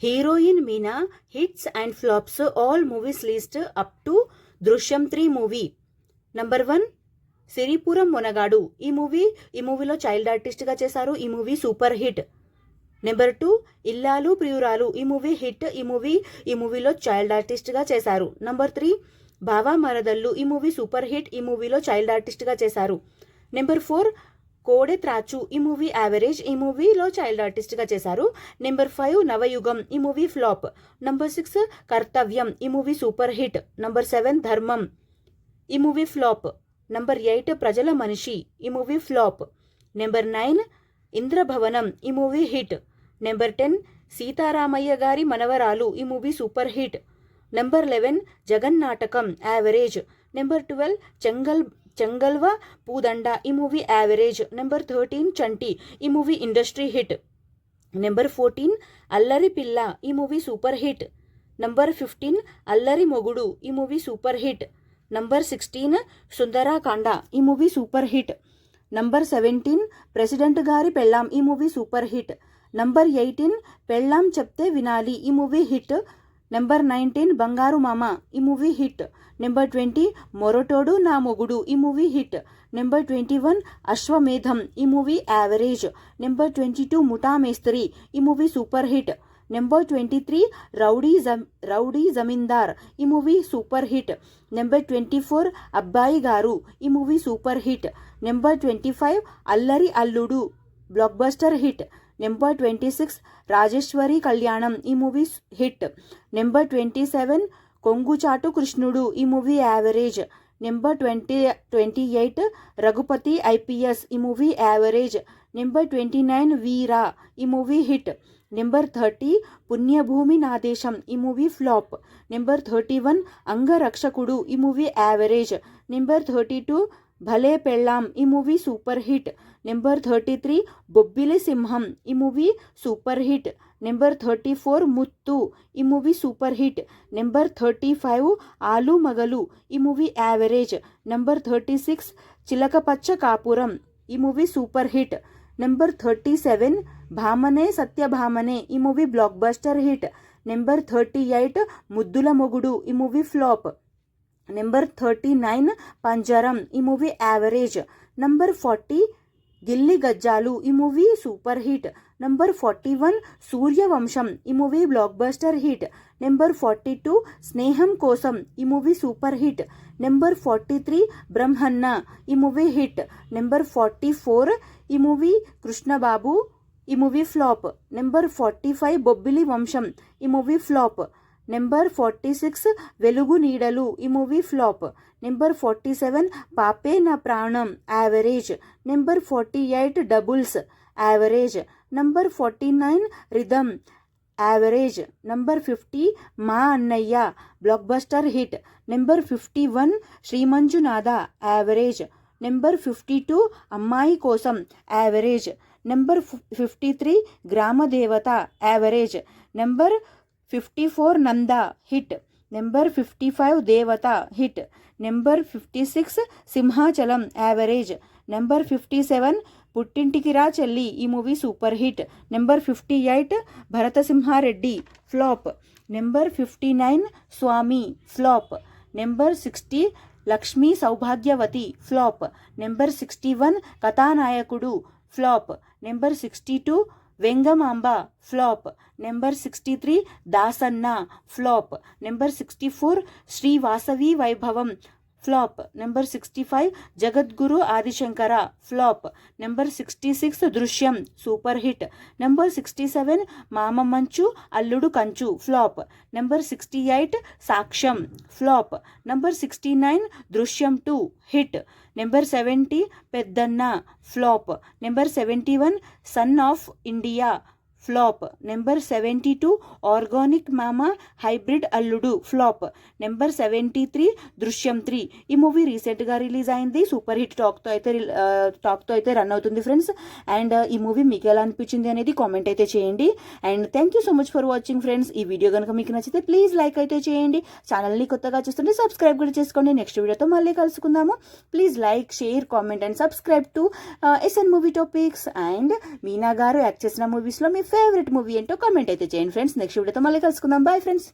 Heroine Meena hits and flops all movies list up to దృశ్యం 3 movie. Number 1 Siripuram Monagadu. ఈ మూవీలో child ఆర్టిస్ట్గా చేశారు. ఈ మూవీ సూపర్ హిట్. నెంబర్ 2 ఇల్లాలు ప్రియురాలు. ఈ మూవీ హిట్. ఈ మూవీలో చైల్డ్ ఆర్టిస్ట్గా చేశారు. నంబర్ 3 బావా మరదళ్ళు. ఈ మూవీ సూపర్ హిట్. ఈ మూవీలో చైల్డ్ ఆర్టిస్ట్గా చేశారు. నెంబర్ 4 కోడె త్రాచు. ఈ మూవీ యావరేజ్. ఈ మూవీలో చైల్డ్ ఆర్టిస్ట్గా చేశారు. నెంబర్ 5 నవయుగం. ఈ మూవీ ఫ్లాప్. నంబర్ 6 కర్తవ్యం. ఈ మూవీ సూపర్ హిట్. నంబర్ 7 ధర్మం. ఈ మూవీ ఫ్లాప్. నంబర్ 8 ప్రజల మనిషి. ఈ మూవీ ఫ్లాప్. నెంబర్ 9 ఇంద్రభవనం. ఈ మూవీ హిట్. నెంబర్ 10 సీతారామయ్య గారి మనవరాలు. ఈ movie super hit. Number 11 Jagan నాటకం యావరేజ్. నెంబర్ 12 చెంగల్వ పూదండ. ఈ మూవీ యావరేజ్. నెంబర్ 13 చంటి. ఈ మూవీ ఇండస్ట్రీ హిట్. నెంబర్ 14 అల్లరి పిల్ల. ఈ movie super hit. Number 15 Allari Mogudu. ఈ movie super hit. Number 16 Sundarakanda. ఈ movie super hit. Number 17 president Gari Pellam. ఈ మూవీ సూపర్ హిట్. నంబర్ 18 పెళ్ళాం చెప్తే వినాలి. ఈ మూవీ హిట్. నెంబర్ 19 బంగారు మామ. ఈ మూవీ హిట్. నెంబర్ 20 మొరటోడు నా మొగుడు. ఈ మూవీ హిట్. నెంబర్ 21 అశ్వమేధం. ఈ movie average. Number 22 Mutha Mestri. ఈ movie super hit. Number 23 rowdy Zamindar. ఈ మూవీ సూపర్ హిట్. నెంబర్ 24 అబ్బాయి గారు. ఈ movie super hit. Number 25 Allari Alludu blockbuster hit. Number 26 Rajeshwari Kalyanam. ఈ movie hit. Number 27 Konguchatu Krishnudu. ఈ movie average. Number 28 Raghupathi IPS. ఈ మూవీ యావరేజ్. నెంబర్ 29 వీరా. ఈ మూవీ హిట్. నెంబర్ 30 పుణ్యభూమి నా దేశం. ఈ మూవీ ఫ్లాప్. నెంబర్ 31 అంగరక్షకుడు. ఈ మూవీ యావరేజ్. నెంబర్ 32 భలే పెళ్ళాం. ఈ movie super hit. Number 33 Bobbili సింహం. ఈ movie super hit. Number 34 Muthu. ఈ మూవీ సూపర్ హిట్. నెంబర్ 35 ఆలు మగలు. ఈ మూవీ యావరేజ్. నెంబర్ 36 చిలకపచ్చ కాపురం. ఈ మూవీ సూపర్ హిట్. నెంబర్ 37 భామనే సత్యభామనే. ఈ movie blockbuster hit. Number 38 ముద్దుల మొగుడు. ఈ మూవీ ఫ్లాప్. నెంబర్ 39 పంజరం. ఈ movie average. Number 40 Gilli Gajjalu. ఈ movie super hit. Number 41 Suryavamsam. ఈ movie blockbuster hit. Number 42 Sneham Kosam. ఈ movie super hit. Number 43 Brahmanna. ఈ మూవీ హిట్. నెంబర్ 44 ఈ మూవీ కృష్ణబాబు. ఈ మూవీ ఫ్లాప్. నెంబర్ 45 బొబ్బిలి వంశం. ఈ మూవీ ఫ్లాప్. నెంబర్ 46 వెలుగు నీడలు. ఈ movie flop. Number 47 Pape Naa Pranam average. Number 48 doubles average. Number 49 rhythm average. Number 50 Maa Annayya blockbuster hit. Number 51 Srimanjunatha average. Number 52 Ammayi Kosam average. Number 53 Gramadevatha average. Number 54 Nanda hit. Number 55 Devatha hit. Number 56 Simhachalam average. Number 57 Puttintiki Ra Chelli. ఈ movie super hit. Number 58 Bharatasimhareddy flop. Number 59 Swamy flop. Number 60 Lakshmi Soubhagyavathi flop. Number 61 కథానాయకుడు flop. Number 62 Vengamamba flop. Number 63 Dasanna flop. Number 64 Sri Vasavi Vaibhavam flop. Number 65 Jagadguru Adishankara flop. Number 66 Drishyam super hit. Number 67 మామ మంచు అల్లుడు కంచు flop. Number 68 సాక్ష్యం flop. Number 69 దృశ్యం 2 hit. Number 70 Peddanna flop. Number 71 son of India flop. Number 72 organic మామ hybrid అల్లుడు flop. Number 73 దృశ్యం 3. ఈ మూవీ రీసెంట్గా రిలీజ్ అయింది. సూపర్ హిట్ టాక్తో అయితే రన్ అవుతుంది ఫ్రెండ్స్. అండ్ ఈ మూవీ మీకు ఎలా అనిపించింది అనేది కామెంట్ అయితే చేయండి. And thank you so much for watching friends. ఈ వీడియో కనుక మీకు నచ్చితే ప్లీజ్ లైక్ అయితే చేయండి. ఛానల్ని కొత్తగా చూస్తుంటే సబ్స్క్రైబ్ కూడా చేసుకోండి. నెక్స్ట్ వీడియోతో మళ్ళీ కలుసుకుందాము. Please like, share, comment and subscribe to SN movie topics. And Meena garu act చేసిన మూవీస్లో మీ ఫేవరెట్ మూవీ ఏంటో కామెంట్ అయితే చేయండి ఫ్రెండ్స్. నెక్స్ట్ వీడియోతో మళ్ళీ కలుసుకుందాం. Bye friends.